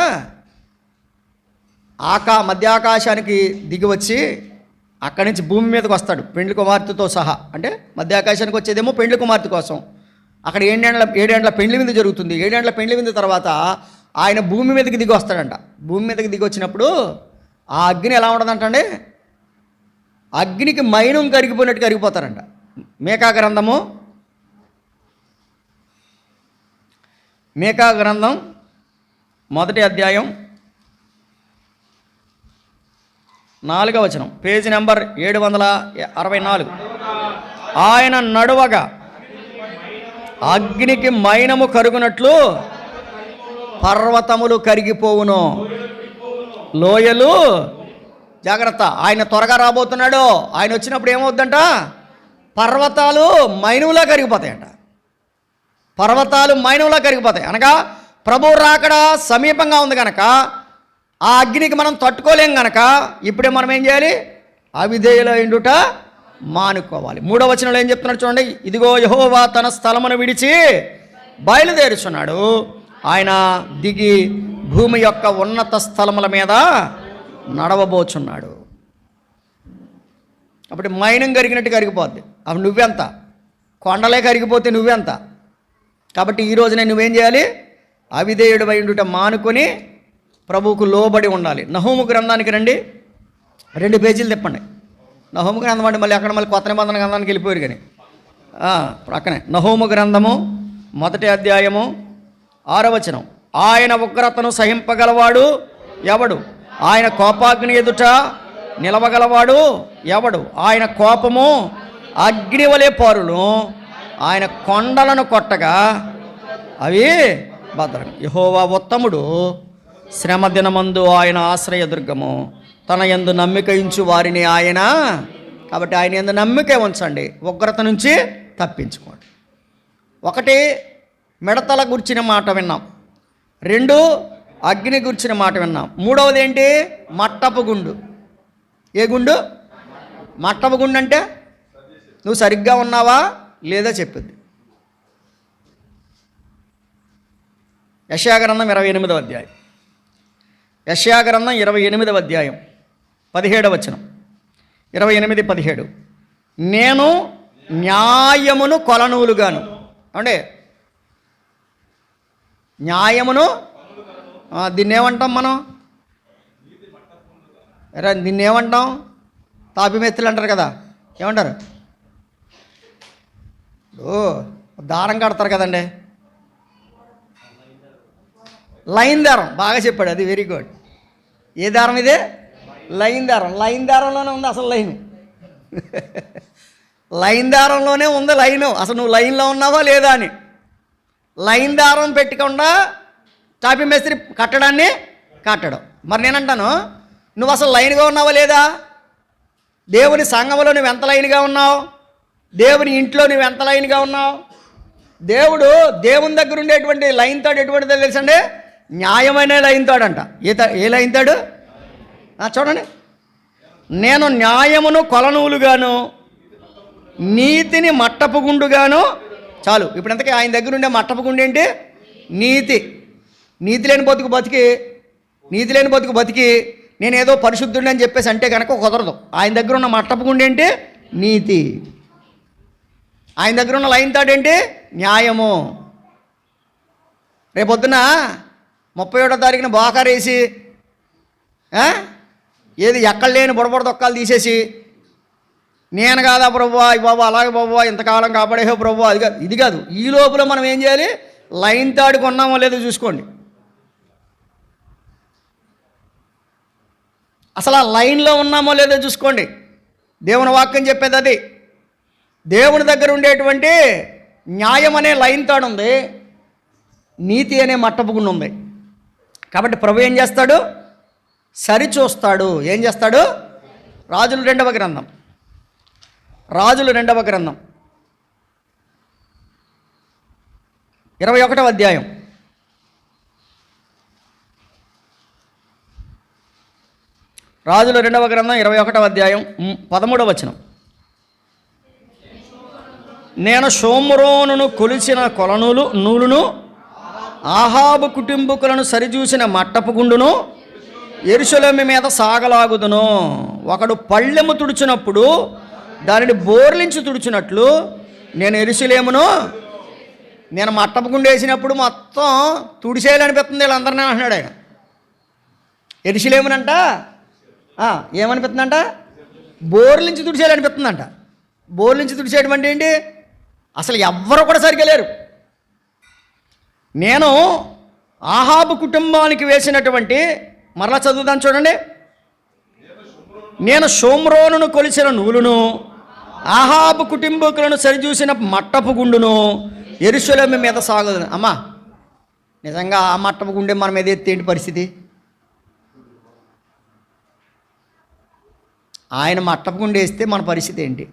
మధ్యాకాశానికి దిగి వచ్చి అక్కడి నుంచి భూమి మీదకి వస్తాడు పెండ్లి కుమార్తెతో సహా. అంటే మధ్య ఆకాశానికి వచ్చేదేమో పెండ్లి కుమార్తె కోసం. అక్కడ 7 ఏండ్ల పెండ్లి విందు జరుగుతుంది. 7 ఏండ్ల పెండ్లి విందు తర్వాత ఆయన భూమి మీదకి దిగి వస్తాడంట. భూమి మీదకి దిగి వచ్చినప్పుడు ఆ అగ్ని ఎలా ఉండదంటండి, అగ్నికి మైనం కరిగిపోయినట్టు కరిగిపోతారంట. మీకా గ్రంథం 1వ అధ్యాయం 4వ వచనం, పేజీ నెంబర్ 764. ఆయన నడువగా అగ్నికి మైనము కరుగునట్లు పర్వతములు కరిగిపోవును, లోయలు. జాగ్రత్త, ఆయన త్వరగా రాబోతున్నాడు. ఆయన వచ్చినప్పుడు ఏమవుద్దంట, పర్వతాలు మైనంలా కరిగిపోతాయంట. పర్వతాలు మైనంలా కరిగిపోతాయి. అనగా ప్రభువు రాకడ సమీపంగా ఉంది కనుక ఆ అగ్నికి మనం తట్టుకోలేం కనుక ఇప్పుడే మనం ఏం చేయాలి, అవిధేయులైండుట మానుకోవాలి. 3వ వచనంలో ఏం చెప్తున్నాడు చూడండి, ఇదిగో యెహోవా తన స్థలమును విడిచి బయలుదేరుచున్నాడు, ఆయన దిగి భూమి యొక్క ఉన్నత స్థలముల మీద నడవబోచున్నాడు. కాబట్టి మైనం కరిగినట్టు కరిగిపోద్ది. అప్పుడు నువ్వెంత, కొండలే కరిగిపోతే నువ్వెంత. కాబట్టి ఈ రోజునే నువ్వేం చేయాలి, అవిధేయుడు వైండుట మానుకొని ప్రభువుకు లోబడి ఉండాలి. నహూము గ్రంథానికి రండి, 2 పేజీలు తిప్పండి. నహూము గ్రంథం అంటే మళ్ళీ అక్కడ మళ్ళీ కొత్త నిబంధన గ్రంథానికి వెళ్ళిపోయారు. కానీ ప్రక్కనే నహూము గ్రంథము 1వ అధ్యాయము 6వ వచనం, ఆయన ఉగ్రతను సహింపగలవాడు ఎవడు, ఆయన కోపాగ్ని ఎదుట నిలవగలవాడు ఎవడు, ఆయన కోపము అగ్ని వలె పారును, ఆయన కొండలను కొట్టగా అవి భద్రం. యెహోవా ఉత్తముడు, శ్రమ దినమందు ఆయన ఆశ్రయదుర్గము, తన యందు నమ్మిక ఉంచు వారిని ఆయన. కాబట్టి ఆయన యందు నమ్మిక ఉంచండి, ఉగ్రత నుంచి తప్పించుకోండి. 1 మిడతల గుర్చిన మాట విన్నాం, 2 అగ్ని గుర్చిన మాట విన్నాం, 3వది ఏంటి, మట్టపు గుండు. ఏ గుండు, మట్టపు గుండు అంటే నువ్వు సరిగ్గా ఉన్నావా లేదా చెప్పింది. యెషయా గ్రంథం 28వ అధ్యాయం, యెషయా గ్రంథం 28వ అధ్యాయం 17వ వచనం, 28:17, నేను న్యాయమును కొలనూలుగాను. అంటే న్యాయమును దీన్ని ఏమంటాం మనం, దీన్ని ఏమంటాం, తాపిమెత్తులు అంటారు కదా, ఏమంటారు, దారం కడతారు కదండి, లైన్ దారం. బాగా చెప్పాడు, అది వెరీ గుడ్. ఏ దారం ఇదే, లైన్ దారం. లైన్ దారంలోనే ఉంది అసలు లైన్. లైన్ దారంలోనే ఉంది లైను. అసలు నువ్వు లైన్లో ఉన్నావా లేదా అని. లైన్ దారం పెట్టకుండా టాపీ మేస్త్రి కట్టడాన్ని కట్టడం. మరి నేనంటాను, నువ్వు అసలు లైన్గా ఉన్నావా లేదా, దేవుని సంఘంలో నువ్వు ఎంత లైన్గా ఉన్నావు, దేవుని ఇంట్లో నువ్వు ఎంత లైన్గా ఉన్నావు. దేవుని దగ్గర ఉండేటువంటి లైన్ తాడు ఎటువంటిదో తెలుసండి, న్యాయమైన లైన్ తాడంట. ఏ లైన్ తాడు చూడండి, నేను న్యాయమును కొలనూలుగాను నీతిని మట్టపు గుండుగాను. చాలు, ఇప్పుడు ఎంతకీ ఆయన దగ్గర ఉండే మట్టపు గుండు ఏంటి, నీతి. నీతి లేని బతుకు బతికి నేనేదో పరిశుద్ధుడిని అని చెప్పేసి అంటే కనుక కుదరదు. ఆయన దగ్గర ఉన్న మట్టపు గుండు ఏంటి, నీతి. ఆయన దగ్గర ఉన్న లైన్ తాడు ఏంటి, న్యాయము. రేపొద్దున 31వ తారీఖున బోకారేసి ఏది ఎక్కడ లేని బుడబుడ దొక్కాలు తీసేసి, నేను కాదా ప్రభువా, బాబు అలాగే బాబువా ఇంతకాలం కాపాడేహో ప్రభువా, అది కాదు ఇది కాదు. ఈ లోపల మనం ఏం చేయాలి, లైన్ తాడు కొన్నామో లేదో చూసుకోండి. అసలు ఆ లైన్లో ఉన్నామో లేదో చూసుకోండి. దేవుని వాక్యం చెప్పేది అది. దేవుని దగ్గర ఉండేటువంటి న్యాయం అనే లైన్ తాడు ఉంది, నీతి అనే మట్టపు గుండు ఉంది. కాబట్టి ప్రభు ఏం చేస్తాడు, సరిచూస్తాడు. ఏం చేస్తాడు, రాజులు 2వ గ్రంథం 21వ అధ్యాయం 21వ అధ్యాయం 13వ వచనం, నేను షోమ్రోనును కొలిచిన నూలును ఆహాబు కుటుంబకులను సరిచూసిన మట్టపు గుండును యెరూషలేము మీద సాగలాగుదును. ఒకడు పళ్ళెము తుడిచినప్పుడు దానిని బోర్లించి తుడిచినట్లు నేను యెరూషలేమును నేను మట్టపు గుండు వేసినప్పుడు మొత్తం తుడిచేయాలనిపిస్తుంది వీళ్ళందరినీ అంటున్నాడు ఆయన. యెరూషలేమునంట ఏమనిపిస్తుందంట? బోర్లించి తుడిచేయాలనిపిస్తుందంట. బోర్లించి తుడిచేయడం అంటే ఏంటి? అసలు ఎవ్వరు కూడా సరిగ్గా లేరు. నేను ఆహాబు కుటుంబానికి వేసినటువంటి, మరలా చదువుదాన్ని చూడండి, నేను షోమ్రోనును కొలిచిన నూలును ఆహాబు కుటుంబీకులను సరిచూసిన మట్టపు గుండును యెరూషలేము మీద సాగదు. అమ్మా, నిజంగా ఆ మట్టపు గుండె మన మీద ఎత్తే ఏంటి పరిస్థితి? ఆయన మట్టపు గుండె వేస్తే మన పరిస్థితి ఏంటి?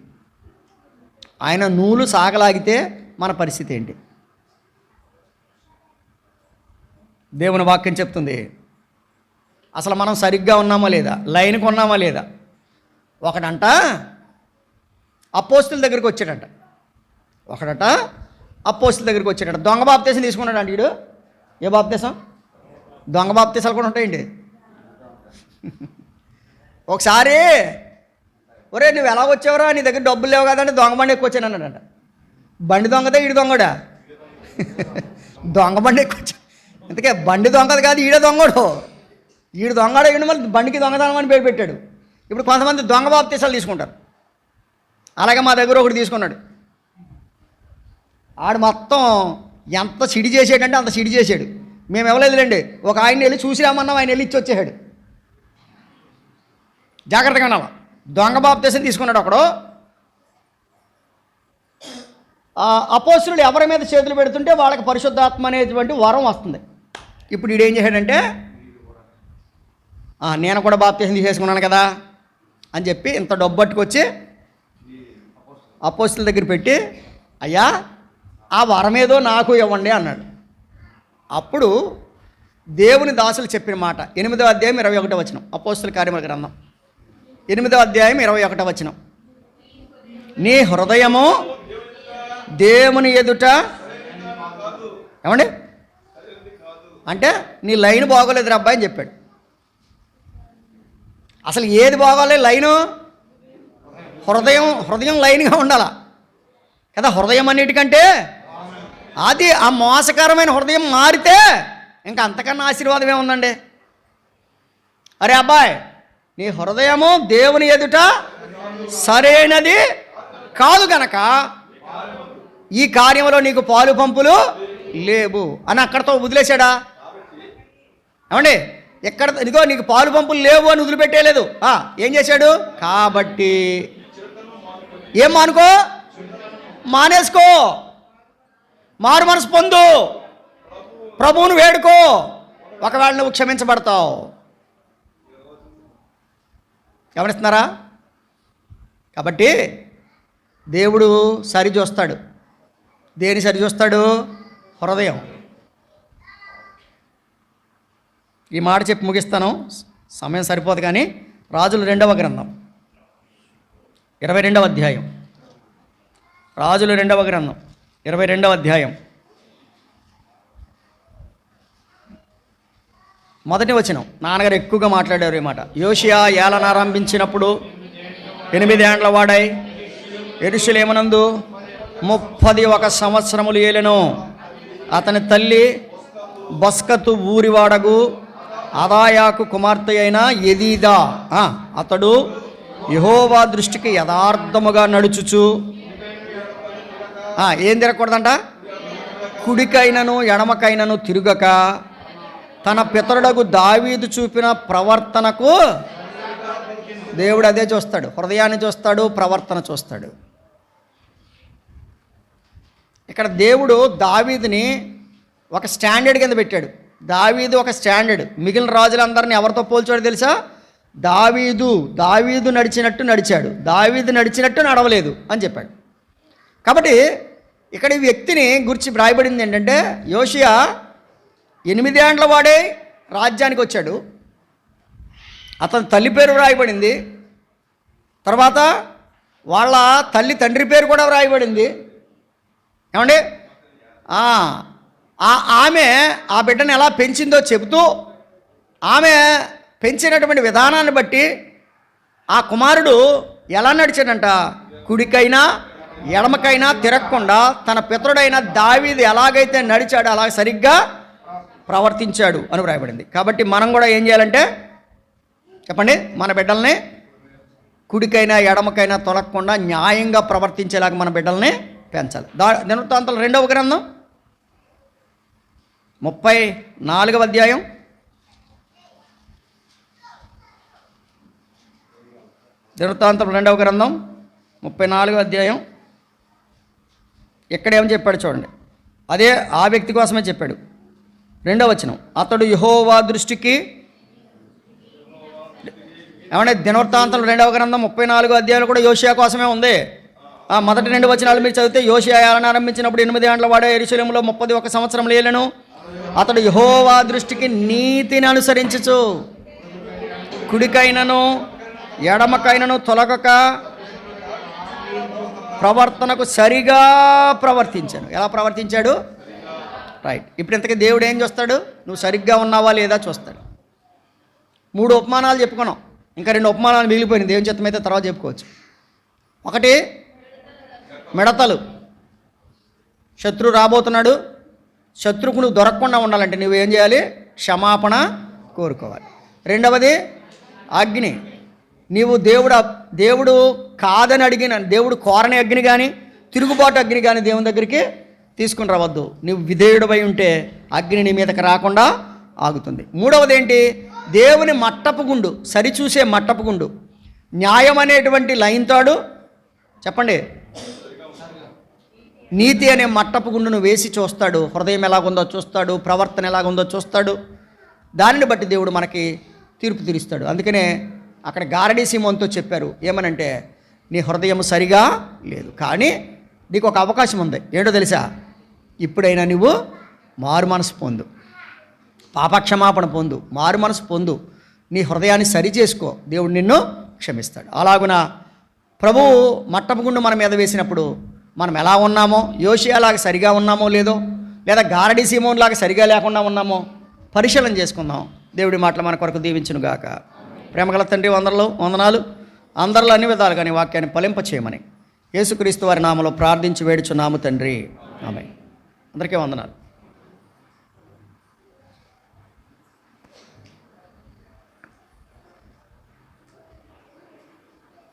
ఆయన నూలు సాగలాగితే మన పరిస్థితి ఏంటి? దేవుని వాక్యం చెప్తుంది. అసలు మనం సరిగ్గా ఉన్నామా లేదా, లైన్కి ఉన్నామా లేదా? ఒకడంట అపోస్తుల దగ్గరికి వచ్చాడంట. అపోస్తుల దగ్గరికి వచ్చాడట. దొంగ బాప్తీసం తీసుకున్నాడు అంట. వీడు ఏ బాప్తీసం? దొంగ బాప్తీసాలు కూడా ఉంటాయండి. ఒకసారి, ఒరే నువ్వు ఎలా వచ్చావురా, నీ దగ్గర డబ్బులు లేవు కదంటే దొంగ బండి ఎక్కువ వచ్చాను అన్నాడంట. బండి దొంగదే, ఈడు దొంగడా? దొంగ బండి ఎక్కువ వచ్చా. అందుకే బండి దొంగది కాదు, ఈడే దొంగడు. ఈడు దొంగడు, ఈడు మళ్ళీ బండికి దొంగతనం అని పేరు పెట్టాడు. ఇప్పుడు కొంతమంది దొంగ బాప్తీసాలు తీసుకుంటారు. అలాగే మా దగ్గర ఒకటి తీసుకున్నాడు. ఆడు మొత్తం ఎంత సిడి చేసాడంటే అంత సిడి చేసాడు. మేము ఇవ్వలేదులేండి, ఒక ఆయన వెళ్ళి చూసి రామన్నాం, ఆయన వెళ్ళి ఇచ్చి వచ్చేసాడు. జాగ్రత్తగా అనాలి. దొంగ బాప్తీసం తీసుకున్నాడు ఒకడు. అపోస్తులు ఎవరి మీద చేతులు పెడుతుంటే వాళ్ళకి పరిశుద్ధాత్మ అనేటువంటి వరం వస్తుంది. ఇప్పుడు వీడు ఏం చేశాడంటే, నేను కూడా బాప్తీసం తీసేసుకున్నాను కదా అని చెప్పి ఇంత డబ్బు పట్టుకొచ్చి అపోస్తుల దగ్గర పెట్టి, అయ్యా ఆ వరం ఏదో నాకు ఇవ్వండి అన్నాడు. అప్పుడు దేవుని దాసులు చెప్పిన మాట 8వ అధ్యాయం 21వ వచనం, అపోస్తుల కార్యముల గ్రంథం 8వ అధ్యాయం 21వ వచనం. నీ హృదయము దేవుని ఎదుట ఏమండి అంటే నీ లైన్ బాగోలేదు అబ్బాయి అని చెప్పాడు. అసలు ఏది బాగోలే? లైను హృదయం లైన్గా ఉండాలా కదా. హృదయం అన్నిటికంటే అది ఆ మోసకరమైన హృదయం మారితే ఇంకా అంతకన్నా ఆశీర్వాదం ఏముందండి? అరే అబ్బాయి, నీ హృదయము దేవుని ఎదుట సరైనది కాదు గనక ఈ కార్యంలో నీకు పాలు పంపులు లేవు అని అక్కడతో వదిలేశాడా? ఏమండి, ఎక్కడ ఇదిగో నీకు పాలు పంపులు లేవు అని వదిలిపెట్టేలేదు. ఏం చేశాడు? కాబట్టి ఏం మానుకో, మానేసుకో, మారు మనసు పొందు, ప్రభువును వేడుకో, ఒకవేళ నువ్వు క్షమించబడతావు. గమనిస్తున్నారా? కాబట్టి దేవుడు సరిచూస్తాడు. దేని సరిచూస్తాడు? హృదయం. ఈ మాట చెప్పి ముగిస్తాను, సమయం సరిపోదు. కానీ రాజుల 2వ గ్రంథం 22వ అధ్యాయం, రాజుల 2వ గ్రంథం 22వ అధ్యాయం 1వ వచనం. నాన్నగారు ఎక్కువగా మాట్లాడారు ఈ మాట. యోషియా ఏలన ఆరంభించినప్పుడు 8 ఏండ్ల వాడై యెరూషలేమునందు 31 సంవత్సరములు ఏలెను. అతని తల్లి బస్కతు ఊరివాడగు అదాయాకు కుమార్తె అయిన ఎదీదా. అతడు యెహోవా దృష్టికి యథార్థముగా నడుచుచు ఏం తిరగకూడదంట? కుడికైనను ఎడమకైనను తిరుగక తన పితరుడగు దావీదు చూపిన ప్రవర్తనకు దేవుడు అదే చూస్తాడు. హృదయాన్ని చూస్తాడు, ప్రవర్తన చూస్తాడు. ఇక్కడ దేవుడు దావీదుని ఒక స్టాండర్డ్ కింద పెట్టాడు. దావీదు ఒక స్టాండర్డ్. మిగిలిన రాజులందరినీ ఎవరితో పోల్చాడు తెలుసా? దావీదు నడిచినట్టు నడిచాడు, దావీదు నడిచినట్టు నడవలేదు అని చెప్పాడు. కాబట్టి ఇక్కడ ఈ వ్యక్తిని గురించి వ్రాయబడింది ఏంటంటే, యోషియా 8 ఏండ్ల వాడే రాజ్యానికి వచ్చాడు. అతని తల్లి పేరు వ్రాయబడింది. తర్వాత వాళ్ళ తండ్రి పేరు కూడా వ్రాయబడింది. ఏమండి, ఆమె ఆ బిడ్డను ఎలా పెంచిందో చెబుతూ ఆమె పెంచినటువంటి విధానాన్ని బట్టి ఆ కుమారుడు ఎలా నడిచాడంట, కుడికైనా ఎడమకైనా తిరగకుండా తన పితరుడైన దావీదు ఎలాగైతే నడిచాడో అలా సరిగ్గా ప్రవర్తించాడు అని వ్రాయబడింది. కాబట్టి మనం కూడా ఏం చేయాలంటే చెప్పండి, మన బిడ్డల్ని కుడికైనా ఎడమకైనా తొలగకుండా న్యాయంగా ప్రవర్తించేలాగా మన బిడ్డల్ని పెంచాలి. దినవృత్తాంతాలు 2వ గ్రంథం 34వ అధ్యాయం 2వ గ్రంథం 34వ అధ్యాయం ఇక్కడేమని చెప్పాడు చూడండి. అదే ఆ వ్యక్తి కోసమే చెప్పాడు. 2వ వచనం, అతడు యెహోవా దృష్టికి ఏమంటే దినవృత్తాంతాలు 2వ గ్రంథం 34వ అధ్యాయంలో కూడా యోషియా కోసమే ఉంది. మొదటి 2 వచనాలు మీరు చదివితే, యోషియా ఏలన ఆరంభించినప్పుడు 8 ఏండ్ల వాడే యెరూషలేములో 31 సంవత్సరం ఏలెను. అతడు యెహోవా దృష్టికి నీతిని అనుసరించుచు కుడికైనను ఎడమకైనను తొలగక ప్రవర్తనకు సరిగా ప్రవర్తించాను. ఎలా ప్రవర్తించాడు? రైట్. ఇప్పుడు ఇంతకీ దేవుడు ఏం చూస్తాడు? నువ్వు సరిగ్గా ఉన్నావా లేదా చూస్తాడు. 3 ఉపమానాలు చెప్పుకున్నాం, ఇంకా 2 ఉపమానాలు మిగిలిపోయినాయి. దేవుని చిత్తమైతే తర్వాత చెప్పుకోవచ్చు. ఒకటి, మిడతలు. శత్రువు రాబోతున్నాడు, శత్రువుకు నువ్వు దొరకకుండా ఉండాలంటే నువ్వేం చేయాలి? క్షమాపణ కోరుకోవాలి. 2వది, అగ్ని. నీవు దేవుడు కాదని అడిగిన, దేవుడు కోరని అగ్ని కానీ తిరుగుబాటు అగ్ని కానీ దేవుని దగ్గరికి తీసుకుని రావద్దు. నువ్వు విధేయుడవై ఉంటే అగ్ని నీ మీదకి రాకుండా ఆగుతుంది. 3వది ఏంటి? దేవుని మట్టపు గుండు, సరిచూసే మట్టపు గుండు. న్యాయం అనేటువంటి లైన్ తాడు, చెప్పండి, నీతి అనే మట్టపు గుండును వేసి చూస్తాడు. హృదయం ఎలాగుందో చూస్తాడు, ప్రవర్తన ఎలాగుందో చూస్తాడు. దానిని బట్టి దేవుడు మనకి తీర్పు తీరుస్తాడు. అందుకనే అక్కడ గారడీ సీమోన్తో చెప్పారు ఏమనంటే, నీ హృదయం సరిగా లేదు, కానీ నీకు ఒక అవకాశం ఉంది. ఏంటో తెలుసా? ఇప్పుడైనా నువ్వు మారు మనసు పొందు, పాపక్షమాపణ పొందు, మారు మనసు పొందు, నీ హృదయాన్ని సరి చేసుకో, దేవుడు నిన్ను క్షమిస్తాడు. అలాగున ప్రభువు మట్టపుగుండు మన మీద వేసినప్పుడు మనం ఎలా ఉన్నామో, యోషియాలాగా సరిగా ఉన్నామో లేదో, లేదా గారడీ సీమోన్లాగా సరిగా లేకుండా ఉన్నామో పరిశీలన చేసుకుందాం. దేవుడి మాటలు మన కొరకు దీవించునుగాక. ప్రేమగల తండ్రి, వందనాలు. అందరిలో అన్ని విధాలు కానీ వాక్యాన్ని ఫలింప చేయమని యేసుక్రీస్తు వారి నామములో ప్రార్థించి వేడుచున్నాము తండ్రి. ఆమేన్. అందరికీ వందనాలు.